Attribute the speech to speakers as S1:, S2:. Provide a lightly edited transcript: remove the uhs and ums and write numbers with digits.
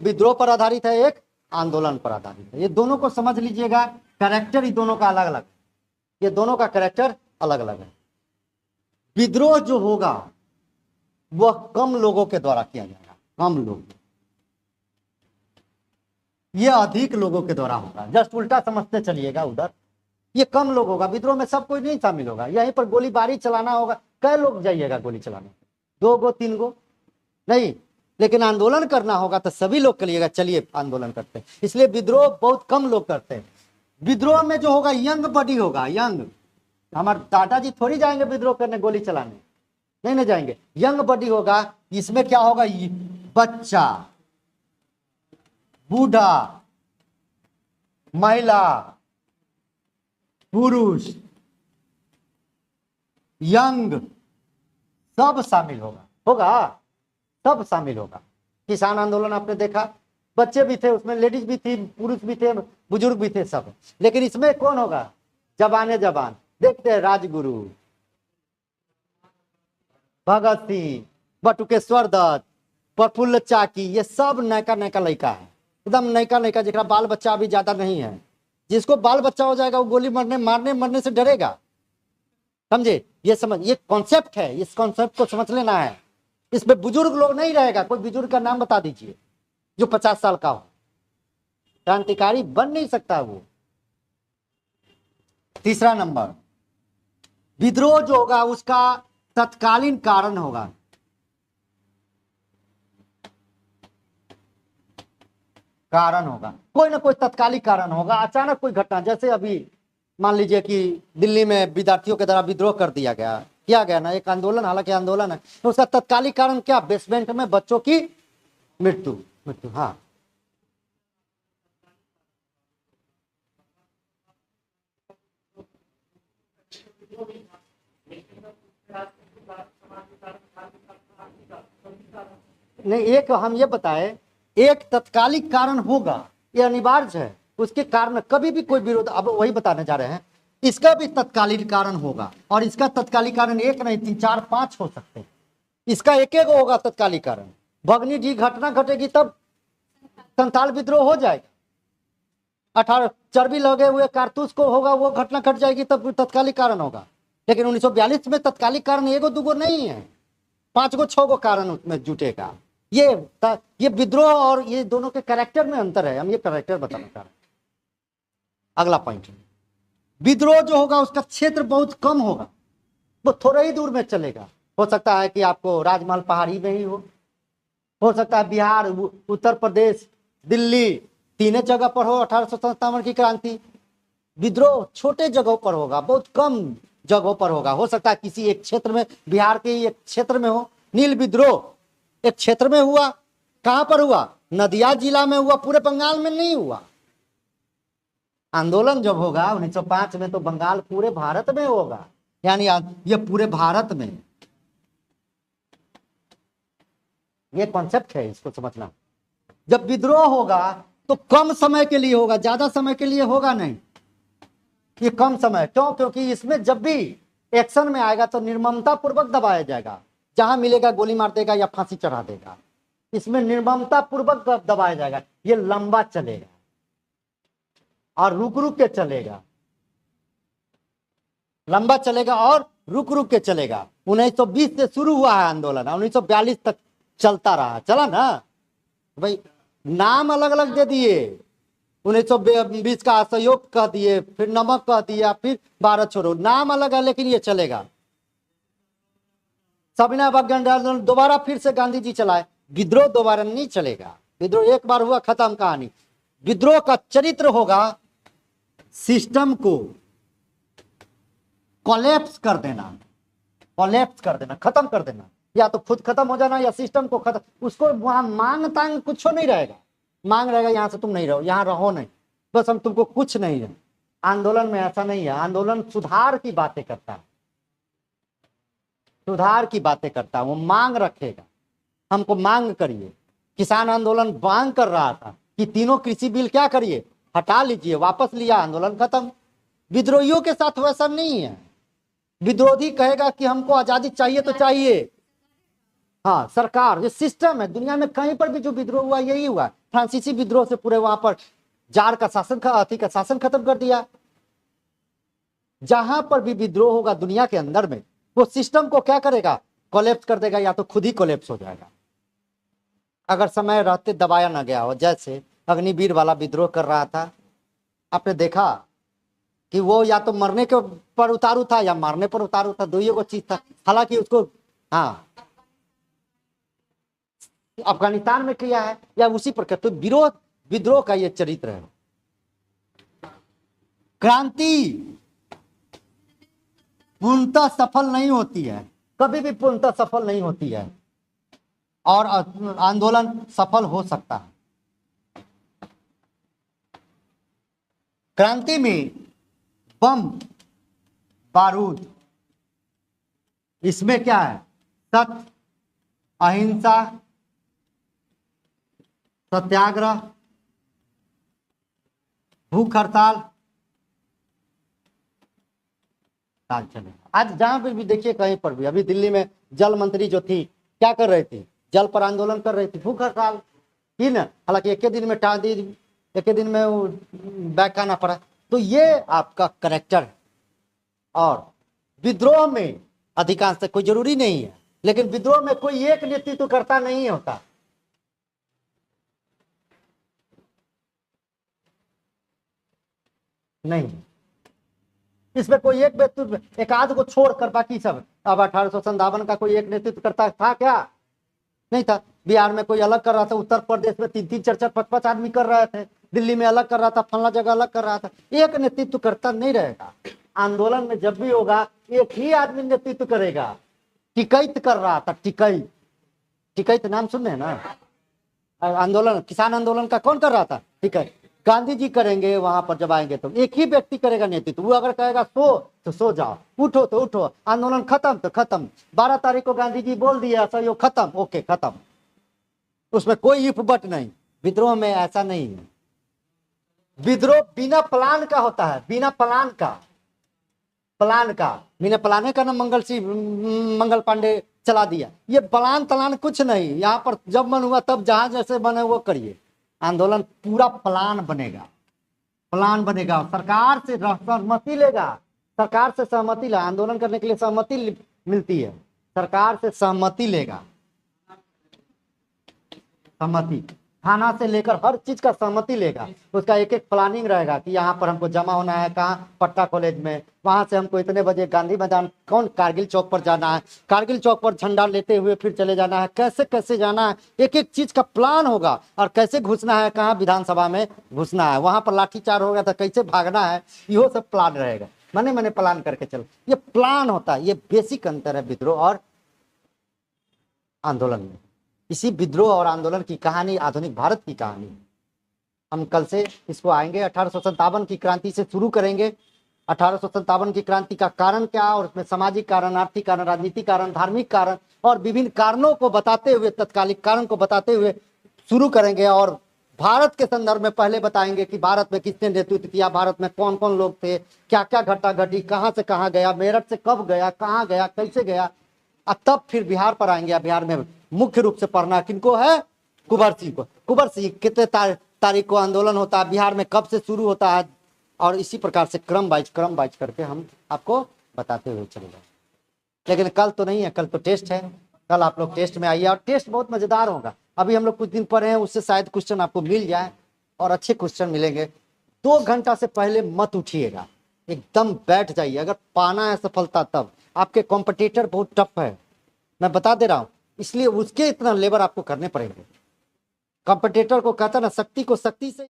S1: विद्रोह पर आधारित है, एक आंदोलन पर आधारित है। ये दोनों को समझ लीजिएगा, कैरेक्टर ही दोनों का अलग अलग, ये दोनों का कैरेक्टर अलग अलग है। विद्रोह जो होगा वह कम लोगों के द्वारा किया जाएगा, कम लोग, ये अधिक लोगों के द्वारा होगा। जस्ट उल्टा समझते चलिएगा उधर, ये कम लोग होगा। विद्रोह में सब कोई नहीं शामिल होगा, यहीं पर गोलीबारी चलाना होगा। कै लोग जाइएगा गोली चलाने? 2 गो 3 गो नहीं, लेकिन आंदोलन करना होगा तो सभी लोग करिएगा, चलिए आंदोलन करते हैं। इसलिए विद्रोह बहुत कम लोग करते हैं। विद्रोह में जो होगा यंग बॉडी होगा, यंग। हमारे दादाजी थोड़ी जाएंगे विद्रोह करने, गोली चलाने, नहीं ना जाएंगे। यंग बॉडी होगा। इसमें क्या होगा? बच्चा, बूढ़ा, महिला, पुरुष, यंग, सब शामिल होगा, सब शामिल होगा। किसान आंदोलन आपने देखा, बच्चे भी थे उसमें, लेडीज भी थी, पुरुष भी थे, बुजुर्ग भी थे, सब। लेकिन इसमें कौन होगा? जवाने जवान। देखते हैं राजगुरु, भगत सिंह, बटुकेश्वर दत्त, प्रफुल्ल चाकी, ये सब नयका नयका लड़का है, एकदम नयका नयका, जिसका बाल बच्चा अभी ज्यादा नहीं है। जिसको बाल बच्चा हो जाएगा वो गोली मारने मरने से डरेगा, समझे? ये समझ, ये कॉन्सेप्ट है, इस कॉन्सेप्ट को समझ लेना है। इसमें बुजुर्ग लोग नहीं रहेगा। कोई बुजुर्ग का नाम बता दीजिए जो 50 साल का हो, क्रांतिकारी बन नहीं सकता वो। तीसरा नंबर, विद्रोह जो होगा उसका तत्कालीन कारण होगा। कारण होगा, कोई ना कोई तत्कालिक कारण होगा। अचानक कोई घटना, जैसे अभी मान लीजिए कि दिल्ली में विद्यार्थियों के द्वारा विद्रोह कर दिया गया ना, एक आंदोलन, हालांकि आंदोलन है, तो उसका तत्कालिक कारण क्या? बेसमेंट में बच्चों की मृत्यु। हाँ, नहीं, एक हम ये बताए, एक तत्कालिक कारण होगा, ये अनिवार्य है। उसके कारण कभी भी कोई विरोध, अब वही बताने जा रहे हैं, इसका भी तत्कालीन कारण होगा। और इसका तत्कालिक कारण एक नहीं, 3 4 5 हो सकते हैं। इसका एक एक होगा तत्कालिक कारण। भगनी जी घटना घटेगी तब संथाल विद्रोह हो जाएगा। 18 चर्बी लगे हुए कारतूस को होगा, वो घटना घट जाएगी तब तत्कालिक कारण होगा। लेकिन 1942 में तत्कालिक कारण 1 2 गो नहीं है, 5 गो 6 गो कारण उसमें जुटेगा। ये विद्रोह और ये दोनों के कैरेक्टर में अंतर है, हम ये कैरेक्टर बताना चाह रहे हैं। अगला पॉइंट, विद्रोह जो होगा उसका क्षेत्र बहुत कम होगा, वो थोड़ा ही दूर में चलेगा। हो सकता है कि आपको राजमहल पहाड़ी में ही हो सकता है बिहार, उत्तर प्रदेश, दिल्ली, तीनों जगह पर हो। 1857 की क्रांति, विद्रोह छोटे जगहों पर होगा, बहुत कम जगहों पर होगा। हो सकता है किसी एक क्षेत्र में, बिहार के एक क्षेत्र में हो। नील विद्रोह एक क्षेत्र में हुआ, कहां पर हुआ? नदिया जिला में हुआ, पूरे बंगाल में नहीं हुआ। आंदोलन जब होगा 1905 में, तो बंगाल पूरे भारत में होगा, यानी ये पूरे भारत में। ये कॉन्सेप्ट है, इसको समझना। जब विद्रोह होगा तो कम समय के लिए होगा, ज्यादा समय के लिए होगा नहीं। ये कम समय क्यों? क्योंकि इसमें जब भी एक्शन में आएगा तो निर्ममता पूर्वक दबाया जाएगा। जहां मिलेगा गोली मार देगा या फांसी चढ़ा देगा। इसमें निर्ममता पूर्वक दबाया जाएगा। ये लंबा चलेगा और रुक रुक के चलेगा, लंबा चलेगा और रुक रुक के चलेगा। 1920 से शुरू हुआ है आंदोलन, 1942 तक चलता रहा, चला ना भाई। नाम अलग अलग दे दिए, 1920 का असहयोग कह दिए, फिर नमक कह दिया, फिर भारत छोड़ो, नाम अलग है लेकिन ये चलेगा। सविनय अवज्ञा आंदोलन दोबारा फिर से गांधी जी चलाए। विद्रोह दोबारा नहीं चलेगा, विद्रोह एक बार हुआ, खत्म कहानी। विद्रोह का चरित्र होगा सिस्टम को कोलैप्स कर देना, खत्म कर देना। या तो खुद खत्म हो जाना या सिस्टम को खत्म। उसको वहां मांग तांग कुछ नहीं रहेगा। मांग रहेगा यहां से तुम नहीं रहो, यहां रहो नहीं, बस हम तुमको कुछ नहीं है। आंदोलन में ऐसा नहीं है। आंदोलन सुधार की बातें करता है, सुधार की बातें करता है। वो मांग रखेगा, हमको मांग करिए। किसान आंदोलन मांग कर रहा था कि तीनों कृषि बिल क्या करिए, हटा लीजिए, वापस लिया, आंदोलन खत्म। विद्रोहियों के साथ वैसा नहीं है। विद्रोही कहेगा कि हमको आजादी चाहिए तो चाहिए, हाँ सरकार, ये सिस्टम है। दुनिया में कहीं पर भी जो विद्रोह हुआ यही हुआ। फ्रांसीसी विद्रोह से पूरे वहां पर जार का शासन का शासन खत्म कर दिया। जहां पर भी विद्रोह होगा दुनिया के अंदर में, वो सिस्टम को क्या करेगा, कोलैप्स कर देगा, या तो खुद ही कोलैप्स हो जाएगा अगर समय रहते दबाया ना गया हो। जैसे अग्निवीर वाला विद्रोह कर रहा था, आपने देखा कि वो या तो मरने के पर उतारू था या मारने पर उतारू था, दोनों को चीज था। हालांकि उसको हाँ अफगानिस्तान में किया है या उसी प्रकार। तो विरोध विद्रोह का ये चरित्र है। क्रांति पूर्णतः सफल नहीं होती है, कभी भी पूर्णतः सफल नहीं होती है, और आंदोलन सफल हो सकता है। क्रांति में बम बारूद, इसमें क्या है, सत्य, अहिंसा, सत्याग्रह, भूख हड़ताल चले। आज जहां पर भी देखिए, कहीं पर भी, अभी दिल्ली में जल मंत्री जो थी क्या कर रही थी, जल पर आंदोलन कर रही थी, भूख हड़ताल थी ना। हालांकि एक दिन में टाल दी, एक दिन में वो बैक आना पड़ा। तो ये आपका करेक्टर है। और विद्रोह में अधिकांश कोई जरूरी नहीं है, लेकिन विद्रोह में कोई एक नेतृत्व करता नहीं होता। नहीं, इसमें कोई एक व्यक्ति, एक आध को छोड़कर बाकी सब। अब 1857 का कोई एक नेतृत्व करता था क्या? नहीं था। बिहार में कोई अलग कर रहा था, उत्तर प्रदेश में 3-3, 4-4, 5-5 आदमी कर रहे थे, दिल्ली में अलग कर रहा था, फला जगह अलग कर रहा था। एक नेतृत्व करता नहीं रहेगा। आंदोलन में जब भी होगा एक ही आदमी नेतृत्व करेगा। टिकैत कर रहा था, टिकैत, टिकैत नाम सुने ना, आंदोलन, किसान आंदोलन का कौन कर रहा था? टिकैत। गांधी जी करेंगे वहां पर जब आएंगे तो एक ही व्यक्ति करेगा नेतृत्व। वो अगर कहेगा सो तो सो जाओ, उठो तो उठो, आंदोलन खत्म तो खत्म। 12 तारीख को गांधी जी बोल दिया सहयोग खत्म, ओके खत्म, उसमें कोई इफ बट नहीं। विद्रोह में ऐसा नहीं है। विद्रोह बिना प्लान का होता है, बिना प्लान का, प्लान का बिना प्लान का ना मंगल पांडे चला दिया। ये प्लान तलान कुछ नहीं, यहाँ पर जब मन हुआ तब जहां जैसे बने वो करिए। आंदोलन पूरा प्लान बनेगा, प्लान बनेगा, सरकार से सहमति लेगा, सरकार से सहमति लेगा। आंदोलन करने के लिए सहमति मिलती है, सरकार से सहमति लेगा, सहमति, थाना से लेकर हर चीज का सहमति लेगा। उसका एक एक प्लानिंग रहेगा कि यहाँ पर हमको जमा होना है, कहाँ, पट्टा कॉलेज में, वहां से हमको इतने बजे गांधी मैदान, कौन, कारगिल चौक पर जाना है, कारगिल चौक पर झंडा लेते हुए फिर चले जाना है, कैसे कैसे जाना है, एक एक चीज का प्लान होगा। और कैसे घुसना है, कहाँ विधानसभा में घुसना है, वहां पर लाठीचार्ज होगा तो कैसे भागना है, यो सब प्लान रहेगा। मैंने प्लान करके चलो, ये प्लान होता है। ये बेसिक अंतर है विद्रोह और आंदोलन में। इसी विद्रोह और आंदोलन की कहानी आधुनिक भारत की कहानी। हम कल से इसको आएंगे, 1857 की क्रांति से शुरू करेंगे। 1857 की क्रांति का कारण क्या, और उसमें सामाजिक कारण, आर्थिक कारण, राजनीतिक कारण, धार्मिक कारण और विभिन्न कारणों को बताते हुए, तत्कालिक कारण को बताते हुए शुरू करेंगे। और भारत के संदर्भ में पहले बताएंगे कि भारत में किसने नेतृत्व किया, भारत में कौन कौन लोग थे, क्या क्या घटा घटी, कहाँ से कहाँ गया, मेरठ से कब गया, कहाँ गया, कैसे गया। अब तब फिर बिहार पर आएंगे। बिहार में मुख्य रूप से पढ़ना किनको है, कुंवर सिंह को। कुंवर सिंह कितने तारीख को आंदोलन होता है, बिहार में कब से शुरू होता है, और इसी प्रकार से क्रम वाइज करके हम आपको बताते हुए चलेंगे। लेकिन कल तो नहीं है, कल तो टेस्ट है। कल आप लोग टेस्ट में आइए, और टेस्ट बहुत मजेदार होगा। अभी हम लोग कुछ दिन पढ़े हैं, उससे शायद क्वेश्चन आपको मिल जाए, और अच्छे क्वेश्चन मिलेंगे। 2 घंटा से पहले मत उठिएगा, एकदम बैठ जाइए। अगर पाना है सफलता तब। आपके कॉम्पिटिटर बहुत टफ है, मैं बता दे रहा हूं, इसलिए उसके इतना लेबर आपको करने पड़ेंगे। कॉम्पिटिटर को कहता ना, शक्ति को शक्ति से